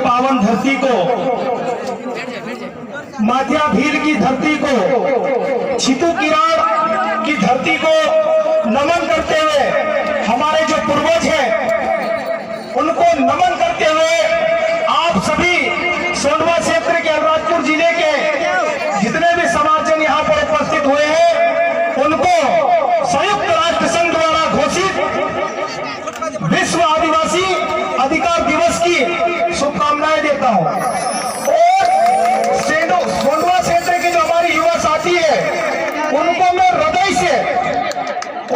पावन धरती को, माधिया भील की धरती को, छितू किराड़ की धरती को नमन करते हुए, हमारे जो पूर्वज हैं उनको नमन करते हुए, आप सभी सोंडवा क्षेत्र के अलीराजपुर जिले के जितने भी समाजजन यहाँ पर उपस्थित हुए हैं, उनको संयुक्त राष्ट्र संघ द्वारा घोषित विश्व आदिवासी अधिकार दिवस की शुभकामनाएं देता हूं। और सोंडवा क्षेत्र की जो हमारी युवा साथी है, उनको मैं हृदय से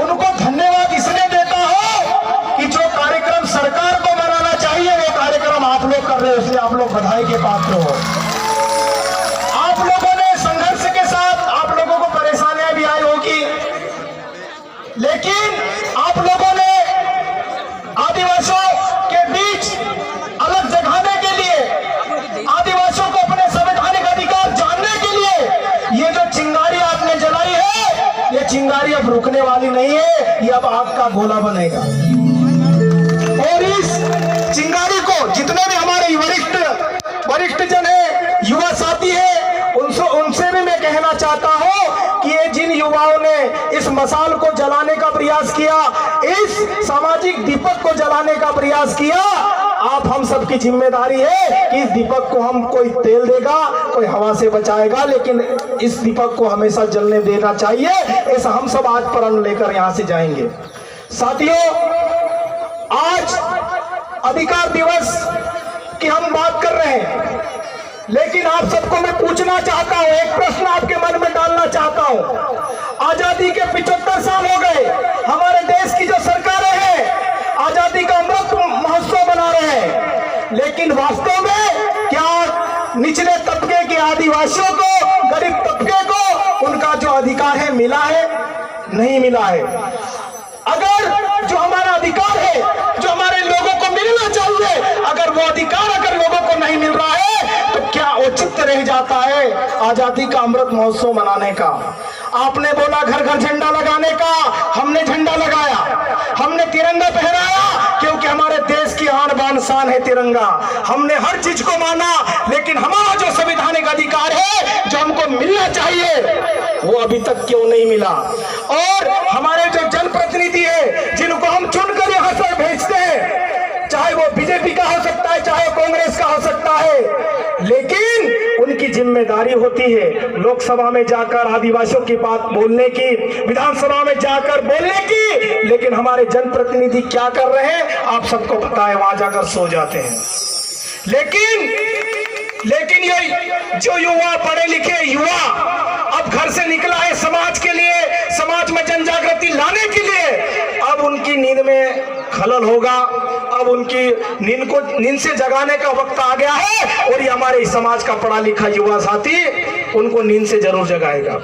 उनको धन्यवाद इसलिए देता हूं कि जो कार्यक्रम सरकार को मनाना चाहिए वो कार्यक्रम आप लोग कर रहे हो, इसलिए आप लोग बधाई के पात्र हो। आप लोगों ने संघर्ष के साथ, आप लोगों को परेशानियां भी आई होगी, लेकिन आप लोगों ने आदिवासियों के बीच अलग जगाने के लिए, आदिवासियों को अपने संवैधानिक अधिकार जानने के लिए ये जो चिंगारी आपने जलाई है, ये चिंगारी अब रुकने वाली नहीं है, ये अब आग का गोला बनेगा। और इस चिंगारी को जितने भी हमारे वरिष्ठ जन है, युवा साथी है, उनसे भी मैं कहना चाहता हूं कि ये जिन युवाओं ने इस मसाल को जलाने का प्रयास किया, इस सामाजिक दीपक को जलाने का प्रयास किया, आप हम सबकी जिम्मेदारी है कि इस दीपक को हम, कोई तेल देगा, कोई हवा से बचाएगा, लेकिन इस दीपक को हमेशा जलने देना चाहिए। ऐसा हम सब आज प्रण लेकर यहां से जाएंगे। साथियों, आज अधिकार दिवस की हम बात कर रहे हैं, लेकिन आप सबको मैं पूछना चाहता हूं, एक प्रश्न आपके मन में डालना चाहता हूं। आजादी के 75 साल हो गए, हमारे देश की जो सरकारें हैं आजादी का अमृत महोत्सव मना रहे हैं, लेकिन वास्तव में क्या निचले तबके के आदिवासियों को, गरीब तबके को उनका जो अधिकार है मिला है? नहीं मिला है। अगर जो हमारा अधिकार है, जो हमारे लोगों को मिलना चाहिए, अगर वो अधिकार अगर लोगों को नहीं मिल रहा है, तो क्या औचित्य रह जाता है आजादी का अमृत महोत्सव मनाने का? आपने बोला घर घर झंडा लगाने का, हमने झंडा लगाया, हमने तिरंगा पहनाया, क्योंकि हमारे देश की आन बान शान है तिरंगा। हमने हर चीज को माना, लेकिन हमारा जो संवैधानिक अधिकार है, जो हमको मिलना चाहिए, वो अभी तक क्यों नहीं मिला? और हमारे जो जनप्रतिनिधि है, जिनको हम चुनकर यहां से भेजते हैं, चाहे वो बीजेपी का हो सकता है, चाहे कांग्रेस का हो सकता है, लेकिन उनकी जिम्मेदारी होती है लोकसभा में जाकर आदिवासियों की बात बोलने की, विधानसभा में जाकर बोलने की, लेकिन हमारे जनप्रतिनिधि क्या कर रहे हैं आप सबको पता है, वहां जाकर सो जाते हैं। लेकिन ये जो युवा, पढ़े लिखे युवा अब घर से निकला है समाज के लिए, समाज में जन जागृति लाने के लिए, अब उनकी नींद में खलल होगा, अब उनकी नींद से जगाने का वक्त आ गया है, और ये हमारे समाज का पढ़ा लिखा युवा साथी उनको नींद से जरूर जगाएगा।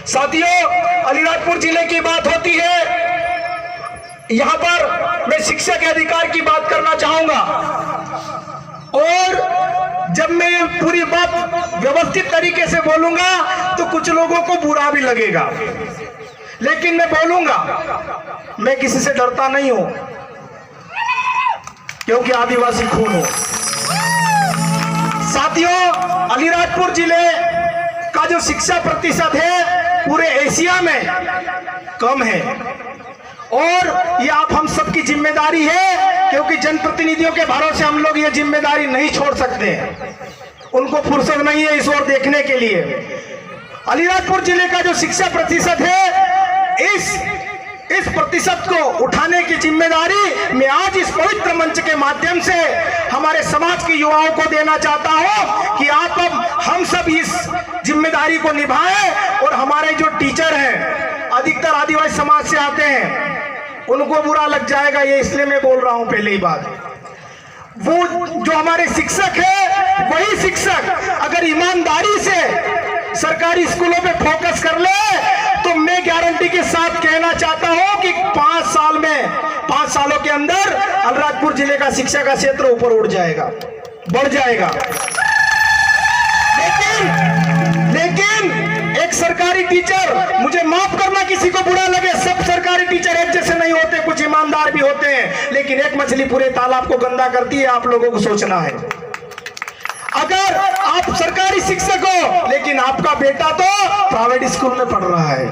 साथियों, अलीराजपुर जिले की बात होती है, यहां पर मैं शिक्षा के अधिकार की बात करना चाहूंगा, और जब मैं पूरी बात व्यवस्थित तरीके से बोलूंगा तो कुछ लोगों को बुरा भी लगेगा, लेकिन मैं बोलूंगा, मैं किसी से डरता नहीं हूं, क्योंकि आदिवासी खून हूं। साथियों, अलीराजपुर जिले का जो शिक्षा प्रतिशत है पूरे एशिया में कम है, और ये आप हम सबकी जिम्मेदारी है, क्योंकि जनप्रतिनिधियों के भरोसे हम लोग ये जिम्मेदारी नहीं छोड़ सकते हैं, उनको फुर्सत नहीं है इस ओर देखने के लिए। अलीराजपुर जिले का जो शिक्षा प्रतिशत है, इस प्रतिशत को उठाने की जिम्मेदारी मैं आज इस पवित्र मंच के माध्यम से हमारे समाज के युवाओं को देना चाहता हूं कि आप अब हम सब इस जिम्मेदारी को निभाएं। और हमारे जो टीचर हैं, अधिकतर आदिवासी समाज से आते हैं, उनको बुरा लग जाएगा, ये इसलिए मैं बोल रहा हूं पहले ही बात। वो जो हमारे शिक्षक है, वही शिक्षक अगर ईमानदारी से सरकारी स्कूलों पे फोकस कर ले, तो मैं गारंटी के साथ कहना चाहता हूं कि 5 सालों के अंदर अलीराजपुर जिले का शिक्षा का क्षेत्र ऊपर उठ जाएगा, बढ़ जाएगा। लेकिन एक सरकारी टीचर, मुझे माफ करना किसी को बुरा लगे, सब सरकारी टीचर एक जैसे नहीं होते, कुछ ईमानदार भी होते हैं, लेकिन एक मछली पूरे तालाब को गंदा करती है, आप लोगों को सोचना है। अगर आप सरकारी शिक्षक हो लेकिन आपका बेटा तो प्राइवेट स्कूल में पढ़ रहा है,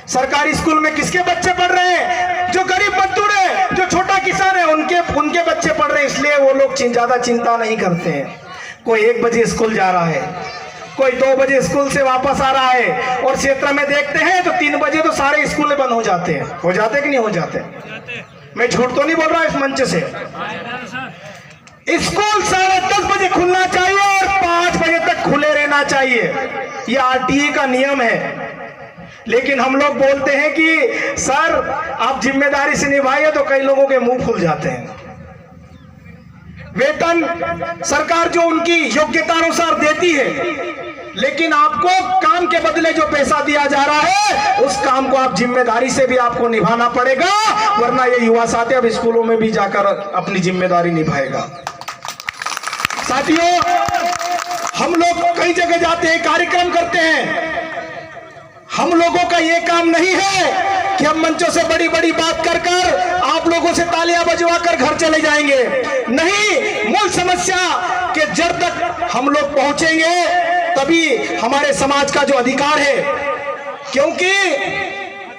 सरकारी स्कूल में किसके बच्चे पढ़ रहे हैं? जो गरीब मजदूर है, जो छोटा किसान है, उनके बच्चे पढ़ रहे हैं, इसलिए वो लोग ज्यादा चिंता नहीं करते हैं। कोई 1 बजे स्कूल जा रहा है, कोई 2 बजे स्कूल से वापस आ रहा है, और क्षेत्र में देखते हैं तो 3 बजे तो सारे स्कूल बंद हो जाते हैं। हो जाते कि नहीं हो जाते? मैं झूठ तो नहीं बोल रहा इस मंच से। स्कूल 10:30 बजे खुलना चाहिए और 5 बजे तक खुले रहना चाहिए, यह आरटीई का नियम है। लेकिन हम लोग बोलते हैं कि सर आप जिम्मेदारी से निभाइए, तो कई लोगों के मुंह खुल जाते हैं। वेतन सरकार जो उनकी योग्यता अनुसार देती है, लेकिन आपको काम के बदले जो पैसा दिया जा रहा है उस काम को आप जिम्मेदारी से भी आपको निभाना पड़ेगा, वरना ये युवा साथी अब स्कूलों में भी जाकर अपनी जिम्मेदारी निभाएगा। साथियों, हम लोग कई जगह जाते हैं, कार्यक्रम करते हैं, हम लोगों का ये काम नहीं है कि हम मंचों से बड़ी बड़ी बात कर कर आप लोगों से तालियां बजवा कर घर चले जाएंगे। नहीं, मूल समस्या के जड़ तक हम लोग पहुंचेंगे तभी हमारे समाज का जो अधिकार है, क्योंकि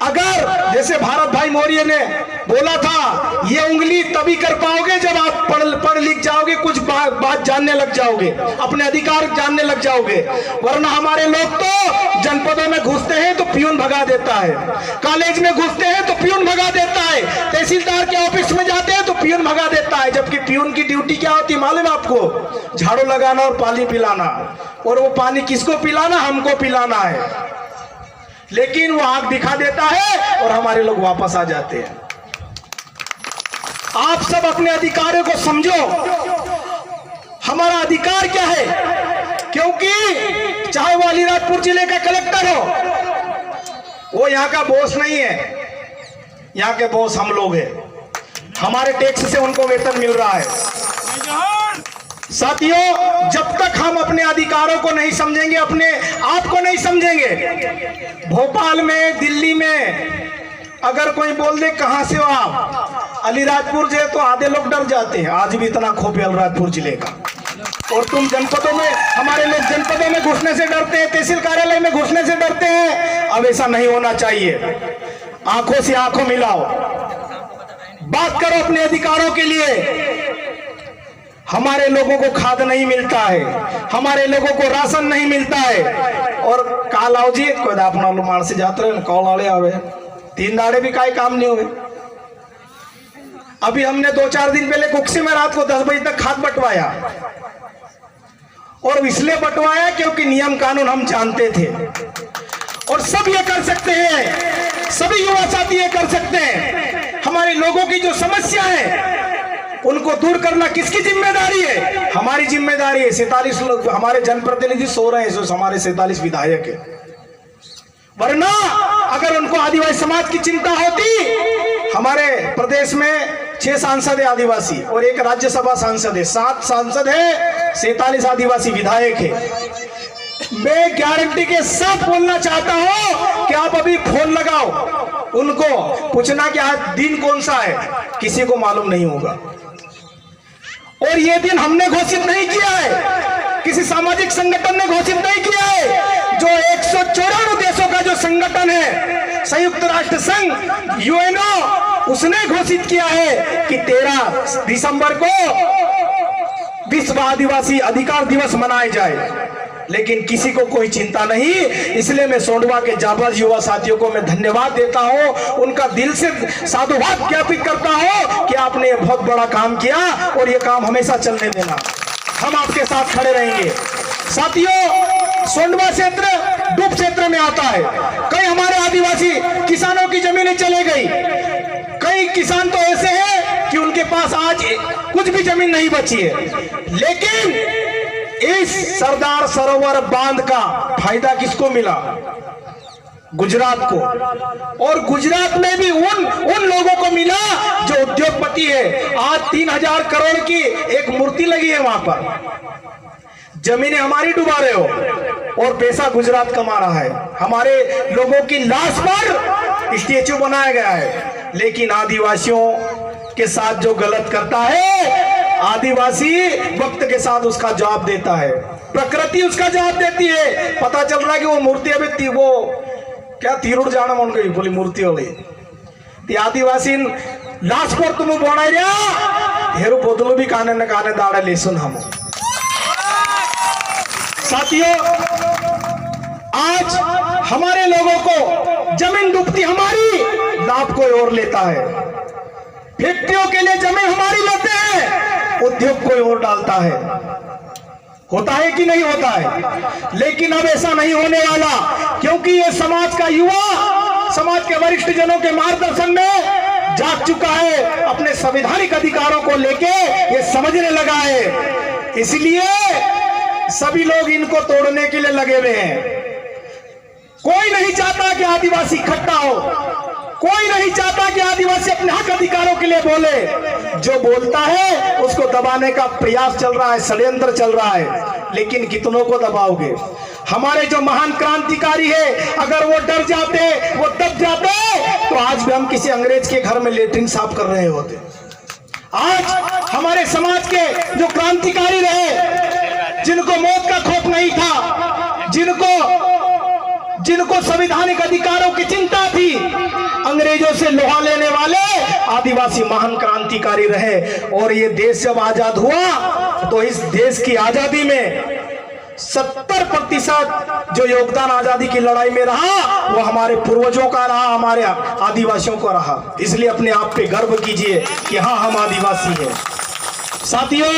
अगर जैसे भारत भाई मौर्य ने बोला था, ये उंगली तभी कर पाओगे जब आप पढ़ लिख जाओगे, कुछ बात जानने लग जाओगे, अपने अधिकार जानने लग जाओगे, वरना हमारे लोग तो जनपदों में घुसते हैं तो पियून भगा देता है, कॉलेज में घुसते हैं तो पियून भगा देता है, तहसीलदार के ऑफिस में जाते हैं तो पियून भगा देता है, जबकि पियून की ड्यूटी क्या होती मालूम है आपको? झाड़ू लगाना और पानी पिलाना, और वो पानी किसको पिलाना? हमको पिलाना है। लेकिन वो आंख दिखा देता है और हमारे लोग वापस आ जाते हैं। आप सब अपने अधिकारों को समझो, हमारा अधिकार क्या है, क्योंकि चाहे वो अलीराजपुर जिले का कलेक्टर हो, वो यहाँ का बॉस नहीं है, यहाँ के बॉस हम लोग हैं, हमारे टैक्स से उनको वेतन मिल रहा है। साथियों, जब तक हम अपने अधिकारों को नहीं समझेंगे, अपने आप को नहीं समझेंगे, भोपाल में, दिल्ली में अगर कोई बोल दे कहां से हो आप, अलीराजपुर से, तो आधे लोग डर जाते हैं। आज भी इतना खौफ है अलीराजपुर जिले का। और तुम जनपदों में, हमारे लोग जनपदों में घुसने से डरते हैं, तहसील कार्यालय में घुसने से डरते हैं। अब ऐसा नहीं होना चाहिए। आंखों से आंखों मिलाओ, बात करो अपने अधिकारों के लिए। हमारे लोगों को खाद नहीं मिलता है, हमारे लोगों को राशन नहीं मिलता है, और कालाओ जी कोई अपना मार से जाते रहे कॉल आड़े आवे, 3 दाड़े भी काई काम नहीं हुए। अभी हमने 2-4 दिन पहले कुक्सी में रात को 10 बजे तक खाद बंटवाया, और इसलिए बंटवाया क्योंकि नियम कानून हम जानते थे। और सब ये कर सकते हैं, सभी युवा साथी ये कर सकते हैं। हमारे लोगों की जो समस्या है उनको दूर करना किसकी जिम्मेदारी है? हमारी जिम्मेदारी है। 47 लोग हमारे जनप्रतिनिधि सो रहे हैं, हमारे 47 विधायक है, वरना अगर उनको आदिवासी समाज की चिंता होती, हमारे प्रदेश में 6 सांसद है आदिवासी और 1 राज्यसभा सांसद है, 7 सांसद है, 47 आदिवासी विधायक है। मैं गारंटी के साथ बोलना चाहता हूं कि आप अभी फोन लगाओ, उनको पूछना कि आज दिन कौन सा है, किसी को मालूम नहीं होगा। और ये दिन हमने घोषित नहीं किया है, किसी सामाजिक संगठन ने घोषित नहीं किया है। जो 194 देशों का जो संगठन है, संयुक्त राष्ट्र संघ, यूएनओ, उसने घोषित किया है कि 13 दिसंबर को विश्व आदिवासी अधिकार दिवस मनाया जाए, लेकिन किसी को कोई चिंता नहीं। इसलिए मैं सोंडवा के जाबाज युवा साथियों को मैं धन्यवाद देता हूं, उनका दिल से साधुवाद ज्ञापित करता हूं कि आपने ये बहुत बड़ा काम किया और ये काम हमेशा चलने देना, हम आपके साथ खड़े रहेंगे। साथियों, सोंडवा क्षेत्र डूब क्षेत्र में आता है। कई हमारे आदिवासी किसानों की जमीनें चले गई, कई किसान तो ऐसे हैं कि उनके पास आज कुछ भी जमीन नहीं बची है। लेकिन इस सरदार सरोवर बांध का फायदा किसको मिला? गुजरात को। और गुजरात में भी उन लोगों को मिला जो उद्योगपति है। आज 3000 करोड़ की एक मूर्ति लगी है वहां पर। जमीनें हमारी डुबा रहे हो और पैसा गुजरात कमा रहा है। हमारे लोगों की लाश पर स्टेचू बनाया गया है, लेकिन आदिवासियों के साथ जो गलत करता है, आदिवासी वक्त के साथ उसका जवाब देता है, प्रकृति उसका जवाब देती है। पता चल रहा है कि वो मूर्ति अभी वो क्या तीरुड़ जाना मन गई बोली मूर्ति वाली ती आदिवासी लास्ट पर तुम बोना हेरु बोतलो भी काने न काने दाड़ा लेसुन हम। साथियों, आज हमारे लोगों को जमीन डूबती हमारी लाभ कोई और लेता है, फैक्ट्रियों के लिए जमीन हमारी लेते हैं, उद्योग कोई और डालता है। होता है कि नहीं होता है? लेकिन अब ऐसा नहीं होने वाला, क्योंकि ये समाज का युवा समाज के वरिष्ठ जनों के मार्गदर्शन में जाग चुका है, अपने संवैधानिक अधिकारों को लेके ये समझने लगा है। इसलिए सभी लोग इनको तोड़ने के लिए लगे हुए हैं। कोई नहीं चाहता कि आदिवासी इकट्ठा हो, कोई नहीं चाहता कि आदिवासी अपने हक अधिकारों के लिए बोले। जो बोलता है उसको दबाने का प्रयास चल रहा है, षड्यंत्र चल रहा है। लेकिन कितनों को दबाओगे? हमारे जो महान क्रांतिकारी है, अगर वो डर जाते, वो दब जाते, तो आज भी हम किसी अंग्रेज के घर में लेटरिन साफ कर रहे होते। आज हमारे समाज के जो क्रांतिकारी रहे, जिनको मौत का खौफ नहीं था, जिनको संवैधानिक अधिकारों की चिंता थी, अंग्रेजों से लोहा लेने वाले आदिवासी महान क्रांतिकारी रहे। और ये देश जब आजाद हुआ तो इस देश की आजादी में 70% जो योगदान आजादी की लड़ाई में रहा वो हमारे पूर्वजों का रहा, हमारे आदिवासियों को रहा। इसलिए अपने आप पे गर्व कीजिए कि हाँ, हम आदिवासी हैं। साथियों,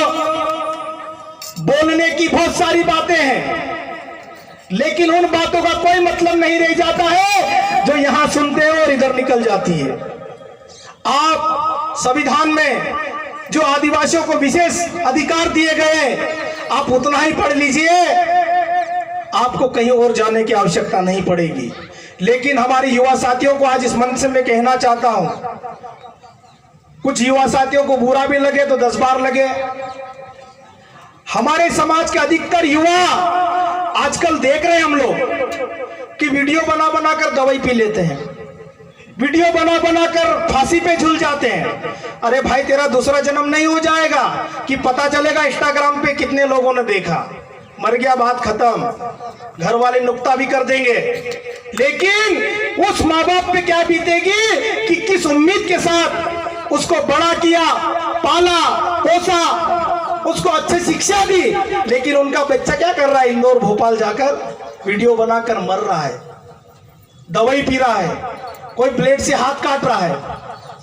बोलने की बहुत सारी बातें हैं, लेकिन उन बातों का कोई मतलब नहीं रह जाता है जो यहां सुनते हैं और इधर निकल जाती है। आप संविधान में जो आदिवासियों को विशेष अधिकार दिए गए, आप उतना ही पढ़ लीजिए, आपको कहीं और जाने की आवश्यकता नहीं पड़ेगी। लेकिन हमारे युवा साथियों को आज इस मंच से मैं कहना चाहता हूं, कुछ युवा साथियों को बुरा भी लगे तो 10 बार लगे। हमारे समाज के अधिकतर युवा आजकल देख रहे हैं हम लोग कि वीडियो बना बना कर दवाई पी लेते हैं, वीडियो बना बना कर फांसी पे झूल जाते हैं। अरे भाई, तेरा दूसरा जन्म नहीं हो जाएगा कि पता चलेगा इंस्टाग्राम पे कितने लोगों ने देखा, मर गया, बात खत्म, घर वाले नुक्ता भी कर देंगे। लेकिन उस माँ बाप पे क्या बीतेगी कि किस उम्मीद के साथ उसको बड़ा किया, पाला पोसा, उसको अच्छी शिक्षा दी, लेकिन उनका बच्चा क्या कर रहा है? इंदौर भोपाल जाकर वीडियो बनाकर मर रहा है, दवाई पी रहा है, कोई ब्लेड से हाथ काट रहा है,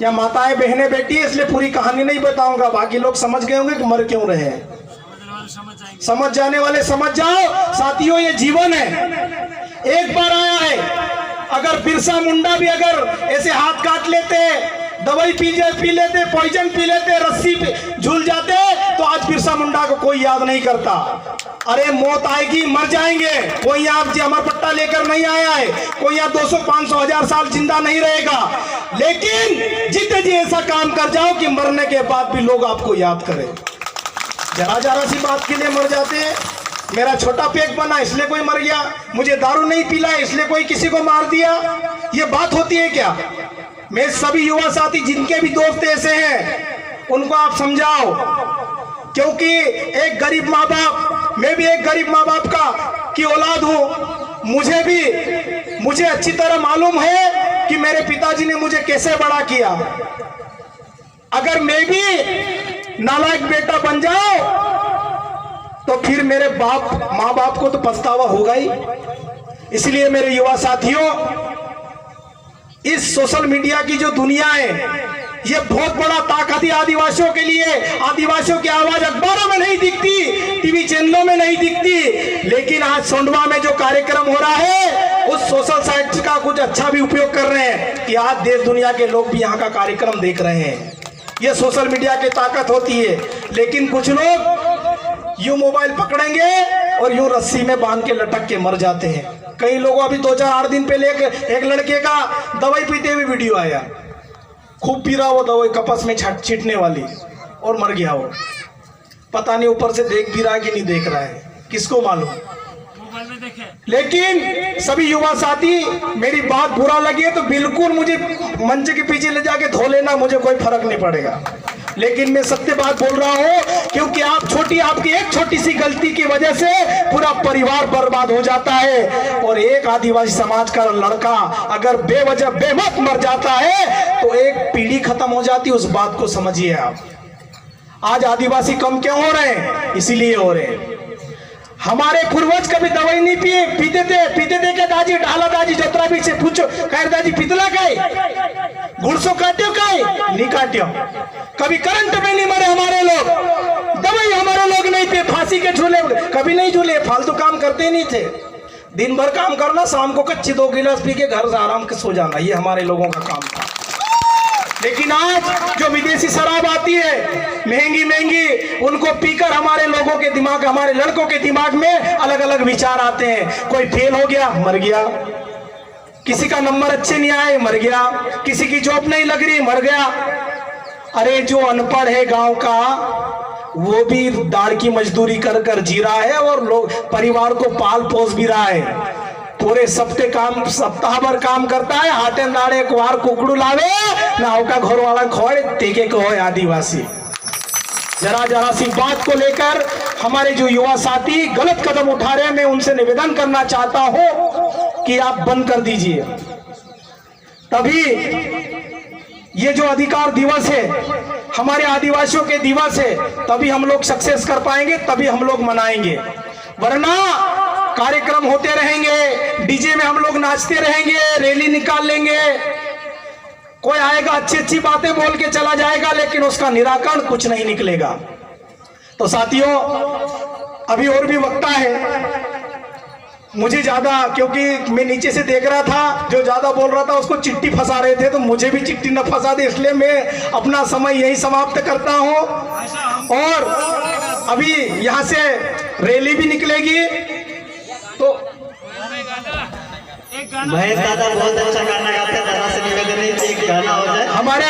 या माताएं बहनें बैठी है। इसलिए पूरी कहानी नहीं बताऊंगा, बाकी लोग समझ गए होंगे कि मर क्यों रहे हैं। समझ जाने वाले समझ जाओ। साथियों, ये जीवन है, एक बार आया है। अगर बिरसा मुंडा भी अगर ऐसे हाथ काट लेते, दवाई पी लेते, पॉइजन पी लेते, रस्सी पे झूल जाते, तो आज बिरसा मुंडा को कोई याद नहीं करता। अरे मौत आएगी, मर जाएंगे। कोई यहाँ अमर पट्टा लेकर नहीं आया है, कोई यहाँ 200, 500, 1000 साल जिंदा नहीं रहेगा। लेकिन जीते जी ऐसा काम कर जाओ कि मरने के बाद भी लोग आपको याद करें। जरा सी बात के लिए मर जाते हैं। मेरा छोटा पेट बना इसलिए कोई मर गया, मुझे दारू नहीं पिला इसलिए कोई किसी को मार दिया। ये बात होती है क्या? मैं सभी युवा साथी जिनके भी दोस्त ऐसे हैं उनको आप समझाओ, क्योंकि एक गरीब माँ बाप, मैं भी एक गरीब माँ बाप की औलाद हूँ। मुझे अच्छी तरह मालूम है कि मेरे पिताजी ने मुझे कैसे बड़ा किया। अगर मैं भी नालायक बेटा बन जाऊं तो फिर मेरे माँ बाप को तो पछतावा होगा ही। इसलिए मेरे युवा साथियों, इस सोशल मीडिया की जो दुनिया है, ये बहुत बड़ा ताकत है आदिवासियों के लिए। आदिवासियों की आवाज अखबारों में नहीं दिखती, टीवी चैनलों में नहीं दिखती, लेकिन आज सोंडवा में जो कार्यक्रम हो रहा है उस सोशल साइट का कुछ अच्छा भी उपयोग कर रहे हैं कि आज देश दुनिया के लोग भी यहाँ का कार्यक्रम देख रहे हैं। ये सोशल मीडिया की ताकत होती है। लेकिन कुछ लोग यूं मोबाइल पकड़ेंगे और यूं रस्सी में बांध के लटक के मर जाते हैं। कई लोगों अभी 2-4-8 दिन पहले एक लड़के का दवाई पीते हुए वीडियो आया, खूब पी रहा वो दवाई कपस में छींटने वाली, और मर गया वो। पता नहीं ऊपर से देख भी रहा है कि नहीं देख रहा है, किसको मालूम। लेकिन सभी युवा साथी, मेरी बात बुरा लगी है तो बिल्कुल मुझे मंच के पीछे ले जाके धो लेना, मुझे कोई फर्क नहीं पड़ेगा। लेकिन मैं सत्य बात बोल रहा हूं, क्योंकि आपकी एक छोटी सी गलती की वजह से पूरा परिवार बर्बाद हो जाता है। और एक आदिवासी समाज का लड़का अगर बेवजह बेमौत मर जाता है तो एक पीढ़ी खत्म हो जाती है। उस बात को समझिए आप। आज आदिवासी कम क्यों हो रहे हैं? इसीलिए हो रहे हैं। हमारे पूर्वज कभी दवाई नहीं पीते थे क्या दाजी? डाला दाजी जोतरा भी से पूछो, कह दाजी पितला काय गुड़सो काट्यो काय नहीं काट्यो। कभी करंट में नहीं मरे हमारे लोग, दवाई हमारे लोग नहीं पे, फांसी के झूले कभी नहीं झूले, फालतू काम करते नहीं थे। दिन भर काम करना, शाम को कच्ची 2 गिलास पी के घर से आराम से सो जाना, ये हमारे लोगों का काम था। लेकिन आज जो विदेशी शराब आती है महंगी महंगी, उनको पीकर हमारे लोगों के दिमाग, हमारे लड़कों के दिमाग में अलग अलग विचार आते हैं। कोई फेल हो गया, मर गया। किसी का नंबर अच्छे नहीं आए, मर गया। किसी की जॉब नहीं लग रही, मर गया। अरे जो अनपढ़ है गांव का, वो भी दाढ़ की मजदूरी कर कर जी रहा है और लोग परिवार को पाल पोस भी रहा है। पूरे सप्ताह भर काम करता है, हाथे दाड़े कुआर कुकड़ू लावे ना, का घर वाला खोड़ तेके को है आदिवासी। जरा सी बात को लेकर हमारे जो युवा साथी गलत कदम उठा रहे हैं, मैं उनसे निवेदन करना चाहता हूं कि आप बंद कर दीजिए। तभी ये जो अधिकार दिवस है, हमारे आदिवासियों के दिवस है, तभी हम लोग सक्सेस कर पाएंगे, तभी हम लोग मनाएंगे। वरना कार्यक्रम होते रहेंगे, डीजे में हम लोग नाचते रहेंगे, रैली निकाल लेंगे, कोई आएगा अच्छी बातें बोल के चला जाएगा, लेकिन उसका निराकरण कुछ नहीं निकलेगा। तो साथियों, अभी और भी वक्ता है, मुझे ज्यादा, क्योंकि मैं नीचे से देख रहा था, जो ज्यादा बोल रहा था उसको चिट्ठी फंसा रहे थे, तो मुझे भी चिट्ठी न फंसा दे, इसलिए मैं अपना समय यही समाप्त करता हूं। और अभी यहां से रैली भी निकलेगी। तो महेश दादा बहुत अच्छा गाना गाते हैं, दादा से निवेदन है कि एक गाना हो जाए। हमारे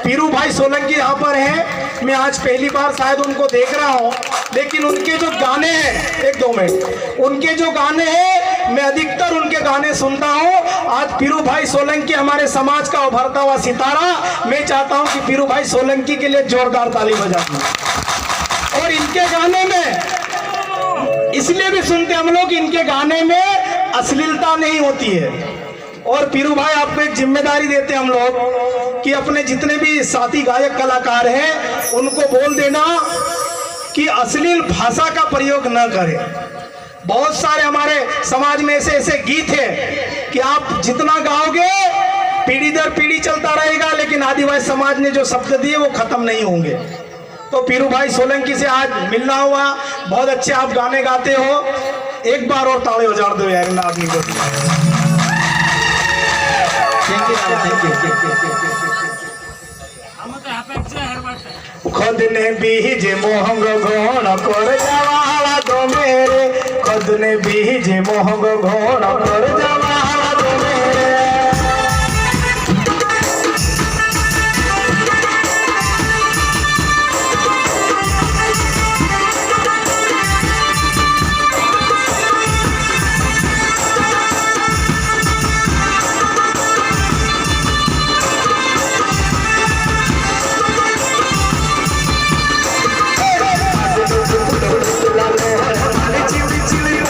पीरू भाई सोलंकी यहाँ पर हैं, मैं आज पहली बार शायद उनको देख रहा हूँ, लेकिन उनके जो गाने हैं, 1-2 मिनट, उनके जो गाने हैं मैं अधिकतर उनके गाने सुनता हूँ। आज पीरू भाई सोलंकी हमारे समाज का उभरता हुआ सितारा, मैं चाहता हूँ कि पीरू भाई सोलंकी के लिए जोरदार ताली बजा दूं। और इनके गाने में इसलिए भी सुनते हम लोग, इनके गाने में अश्लीलता नहीं होती है। और पीरू भाई आपको एक जिम्मेदारी देते हैं हम लोग कि अपने जितने भी साथी गायक कलाकार हैं उनको बोल देना कि अश्लील भाषा का प्रयोग न करें। बहुत सारे हमारे समाज में ऐसे गीत हैं कि आप जितना गाओगे पीढ़ी दर पीढ़ी चलता रहेगा, लेकिन आदिवासी समाज ने जो शब्द दिए वो खत्म नहीं होंगे। तो पीरू भाई सोलंकी से आज मिलना हुआ, बहुत अच्छे आप गाने गाते हो, एक बार और ताली बजा दो यार इन आदमी को। खुद ने बीज मोहंग घोण कर जवाला दो मेरे, खुद ने बीज मोहंग घोण कर जवाला दो मेरे। Chili, chili, chili, chili, chili, chili, chili, chili, chili, chili, chili,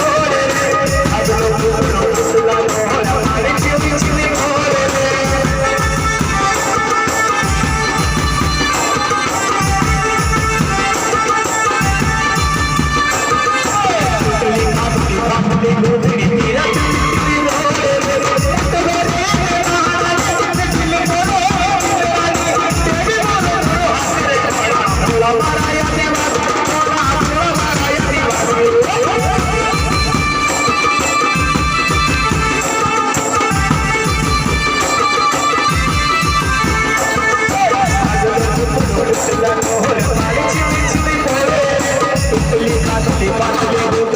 chili,